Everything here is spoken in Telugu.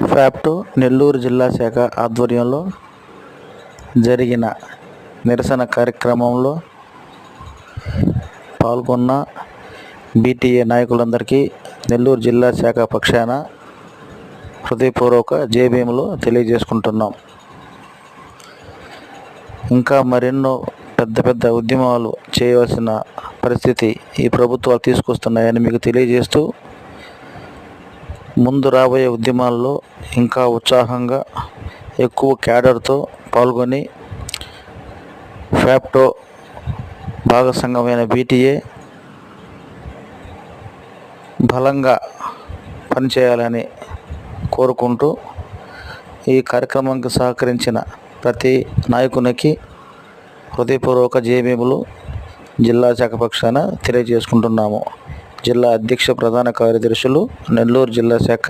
ఫ్యాప్టో నెల్లూరు జిల్లా శాఖ ఆధ్వర్యంలో జరిగిన నిరసన కార్యక్రమంలో పాల్గొన్న బీటీఏ నాయకులందరికీ నెల్లూరు జిల్లా శాఖ పక్షాన హృదయపూర్వక జేబీఎంలు తెలియజేసుకుంటున్నాం. ఇంకా మరెన్నో పెద్ద ఉద్యమాలు చేయవలసిన పరిస్థితి ఈ ప్రభుత్వాలు తీసుకొస్తున్నాయని మీకు తెలియజేస్తూ, ముందు రాబోయే ఉద్యమాల్లో ఇంకా ఉత్సాహంగా ఎక్కువ క్యాడర్తో పాల్గొని ఫ్యాప్టో భాగస్వామ్యమైన బీటీఏ బలంగా పనిచేయాలని కోరుకుంటూ, ఈ కార్యక్రమానికి సహకరించిన ప్రతి నాయకునికి హృదయపూర్వక జేబీఎంలు జిల్లా శాఖ పక్షాన తెలియజేసుకుంటున్నాము. జిల్లా అధ్యక్ష ప్రధాన కార్యదర్శులు, నెల్లూరు జిల్లా శాఖ.